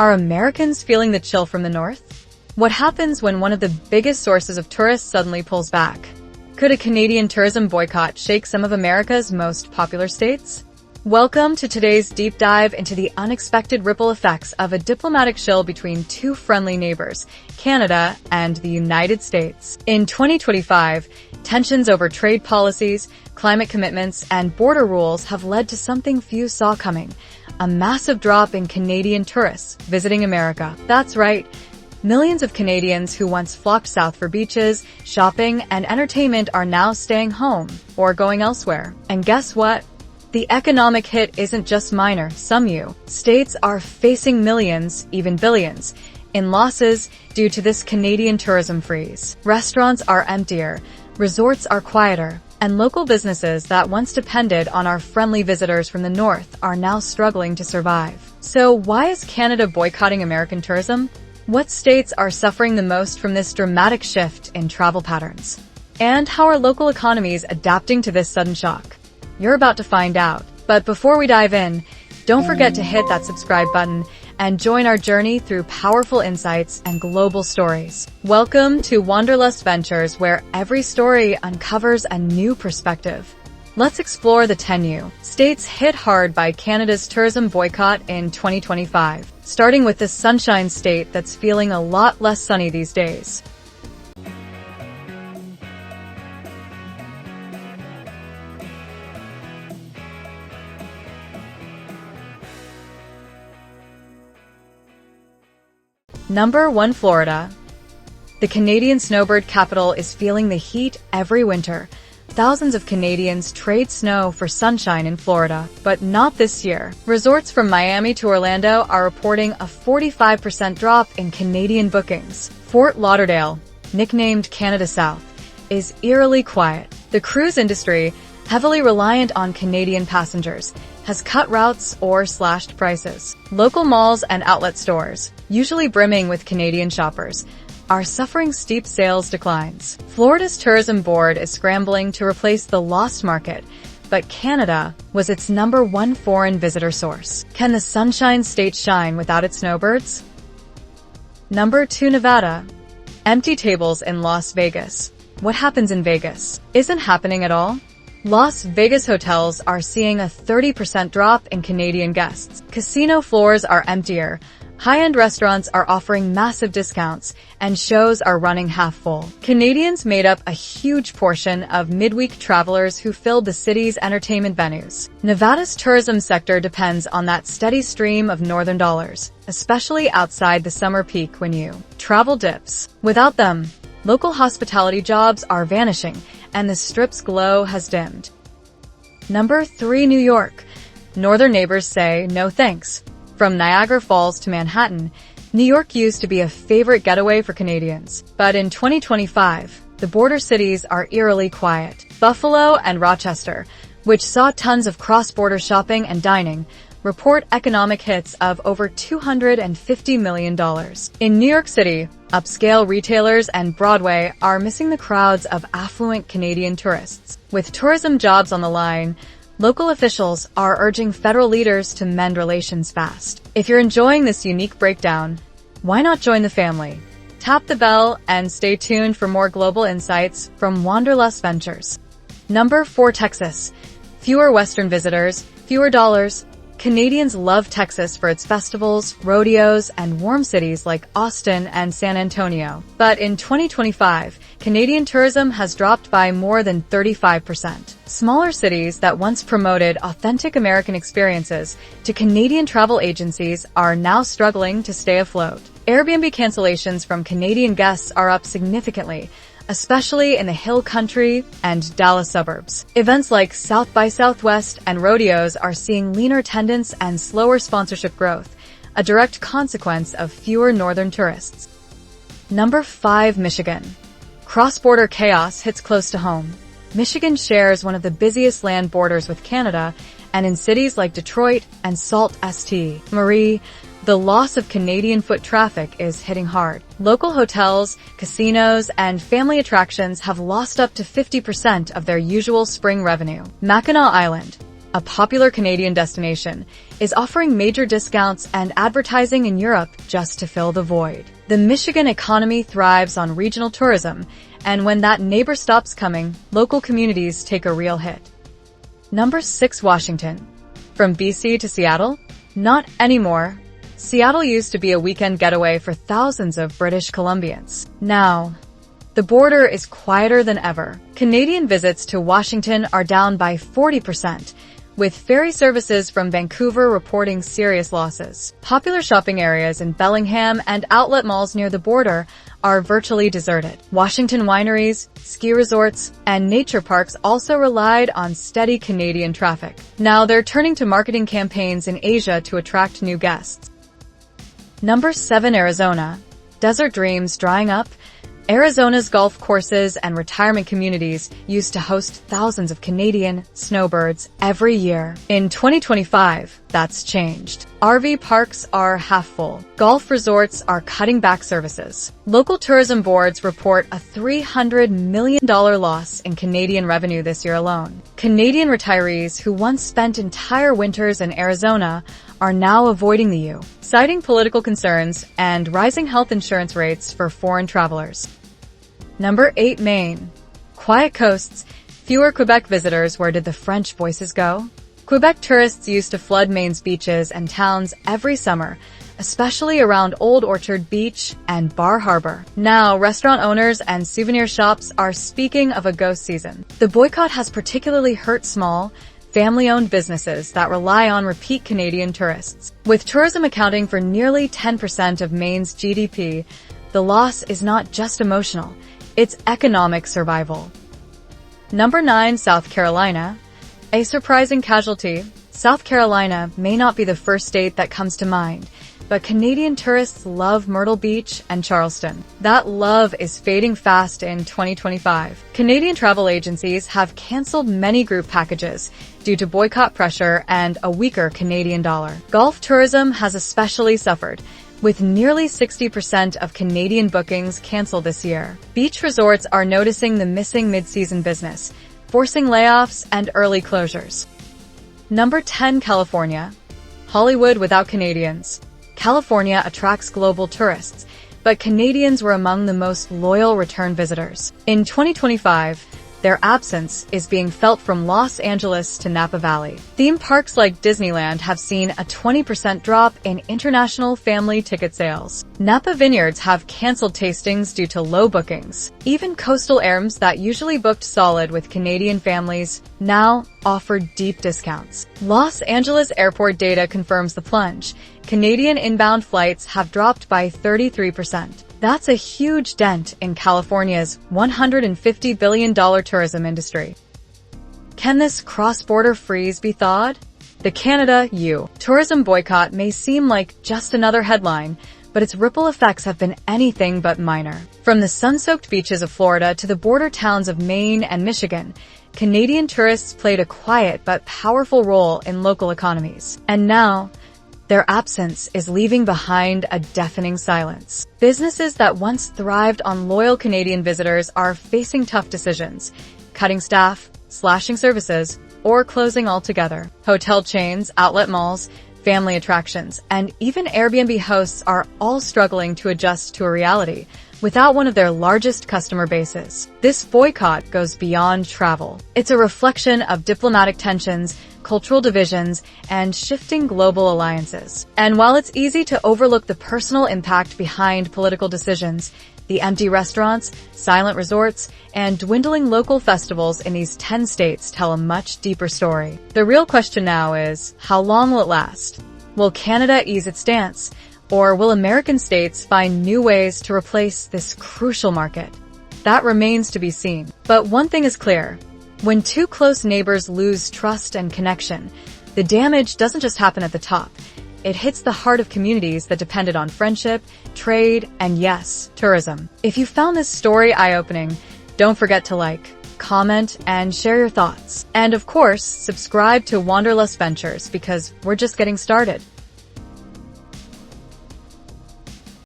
Are Americans feeling the chill from the north? What happens when one of the biggest sources of tourists suddenly pulls back? Could a Canadian tourism boycott shake some of America's most popular states? Welcome to today's deep dive into the unexpected ripple effects of a diplomatic chill between two friendly neighbors, Canada and the United States. In 2025, tensions over trade policies, climate commitments, and border rules have led to something few saw coming: a massive drop in Canadian tourists visiting America. That's right. Millions of Canadians who once flocked south for beaches, shopping, and entertainment are now staying home or going elsewhere. And guess what? The economic hit isn't just minor. Some states are facing millions, even billions, in losses due to this Canadian tourism freeze. Restaurants are emptier, resorts are quieter, and local businesses that once depended on our friendly visitors from the north are now struggling to survive. So why is Canada boycotting American tourism? What states are suffering the most from this dramatic shift in travel patterns? And how are local economies adapting to this sudden shock? You're about to find out. But before we dive in, don't forget to hit that subscribe button and join our journey through powerful insights and global stories. Welcome to Wanderlust Ventures, where every story uncovers a new perspective. Let's explore the 10 states hit hard by Canada's tourism boycott in 2025, starting with the Sunshine State that's feeling a lot less sunny these days. Number 1. Florida. The Canadian snowbird capital is feeling the heat every winter. Thousands of Canadians trade snow for sunshine in Florida, but not this year. Resorts from Miami to Orlando are reporting a 45% drop in Canadian bookings. Fort Lauderdale, nicknamed Canada South, is eerily quiet. The cruise industry, heavily reliant on Canadian passengers, has cut routes or slashed prices. Local malls and outlet stores, usually brimming with Canadian shoppers, are suffering steep sales declines. Florida's tourism board is scrambling to replace the lost market, but Canada was its number 1 foreign visitor source. Can the Sunshine State shine without its snowbirds? Number 2. Nevada. Empty tables in Las Vegas. What happens in Vegas isn't happening at all. Las Vegas hotels are seeing a 30% drop in Canadian guests. Casino floors are emptier, high-end restaurants are offering massive discounts, and shows are running half full. Canadians made up a huge portion of midweek travelers who filled the city's entertainment venues. Nevada's tourism sector depends on that steady stream of northern dollars, especially outside the summer peak when travel dips. Without them, local hospitality jobs are vanishing, and the Strip's glow has dimmed. Number 3. New York. Northern neighbors say no thanks. From Niagara Falls to Manhattan, New York used to be a favorite getaway for Canadians. But in 2025, the border cities are eerily quiet. Buffalo and Rochester, which saw tons of cross-border shopping and dining, report economic hits of over $250 million. In New York City, upscale retailers and Broadway are missing the crowds of affluent Canadian tourists. With tourism jobs on the line, local officials are urging federal leaders to mend relations fast. If you're enjoying this unique breakdown, why not join the family? Tap the bell and stay tuned for more global insights from Wanderlust Ventures. Number 4. Texas. Fewer Western visitors, fewer dollars. Canadians love Texas for its festivals, rodeos, and warm cities like Austin and San Antonio. But in 2025, Canadian tourism has dropped by more than 35%. Smaller cities that once promoted authentic American experiences to Canadian travel agencies are now struggling to stay afloat. Airbnb cancellations from Canadian guests are up significantly, especially in the Hill Country and Dallas suburbs. Events like South by Southwest and rodeos are seeing leaner attendance and slower sponsorship growth, a direct consequence of fewer northern tourists. Number 5. Michigan. Cross-border chaos hits close to home. Michigan shares one of the busiest land borders with Canada, and in cities like Detroit and Sault Ste. Marie, the loss of Canadian foot traffic is hitting hard. Local hotels, casinos, and family attractions have lost up to 50% of their usual spring revenue. Mackinac Island. a popular Canadian destination, is offering major discounts and advertising in Europe just to fill the void. The Michigan economy thrives on regional tourism, and when that neighbor stops coming, local communities take a real hit. Number 6. Washington. From BC to Seattle? Not anymore. Seattle used to be a weekend getaway for thousands of British Columbians. Now, the border is quieter than ever. Canadian visits to Washington are down by 40%, with ferry services from Vancouver reporting serious losses. Popular shopping areas in Bellingham and outlet malls near the border are virtually deserted. Washington wineries, ski resorts, and nature parks also relied on steady Canadian traffic. Now they're turning to marketing campaigns in Asia to attract new guests. Number 7. Arizona. Desert dreams drying up? Arizona's golf courses and retirement communities used to host thousands of Canadian snowbirds every year. In 2025, that's changed. RV parks are half full. Golf resorts are cutting back services. Local tourism boards report a $300 million loss in Canadian revenue this year alone. Canadian retirees who once spent entire winters in Arizona are now avoiding the U, citing political concerns and rising health insurance rates for foreign travelers. Number 8. Maine. Quiet coasts, fewer Quebec visitors. Where did the French voices go? Quebec tourists used to flood Maine's beaches and towns every summer, especially around Old Orchard Beach and Bar Harbor. Now, restaurant owners and souvenir shops are speaking of a ghost season. The boycott has particularly hurt small, family-owned businesses that rely on repeat Canadian tourists. With tourism accounting for nearly 10% of Maine's GDP, the loss is not just emotional, it's economic survival. Number 9. South Carolina. A surprising casualty. South Carolina may not be the first state that comes to mind, but Canadian tourists love Myrtle Beach and Charleston. That love is fading fast in 2025. Canadian travel agencies have canceled many group packages due to boycott pressure and a weaker Canadian dollar. Golf tourism has especially suffered, with nearly 60% of Canadian bookings canceled this year. Beach resorts are noticing the missing mid-season business, forcing layoffs and early closures. Number 10. California. Hollywood without Canadians. California attracts global tourists, but Canadians were among the most loyal return visitors. In 2025, their absence is being felt from Los Angeles to Napa Valley. Theme parks like Disneyland have seen a 20% drop in international family ticket sales. Napa vineyards have canceled tastings due to low bookings. Even coastal airlines that usually booked solid with Canadian families now offer deep discounts. Los Angeles airport data confirms the plunge. Canadian inbound flights have dropped by 33%. That's a huge dent in California's $150 billion tourism industry. Can this cross-border freeze be thawed? The Canada-U tourism boycott may seem like just another headline, but its ripple effects have been anything but minor. From the sun-soaked beaches of Florida to the border towns of Maine and Michigan, Canadian tourists played a quiet but powerful role in local economies. And now, their absence is leaving behind a deafening silence. Businesses that once thrived on loyal Canadian visitors are facing tough decisions, cutting staff, slashing services, or closing altogether. Hotel chains, outlet malls, family attractions, and even Airbnb hosts are all struggling to adjust to a reality without one of their largest customer bases. This boycott goes beyond travel. It's a reflection of diplomatic tensions, cultural divisions, and shifting global alliances. And while it's easy to overlook the personal impact behind political decisions, the empty restaurants, silent resorts, and dwindling local festivals in these 10 states tell a much deeper story. The real question now is, how long will it last? Will Canada ease its stance? Or will American states find new ways to replace this crucial market? That remains to be seen. But one thing is clear. When two close neighbors lose trust and connection, the damage doesn't just happen at the top. It hits the heart of communities that depended on friendship, trade, and yes, tourism. If you found this story eye-opening, don't forget to like, comment, and share your thoughts. And of course, subscribe to Wanderlust Ventures because we're just getting started.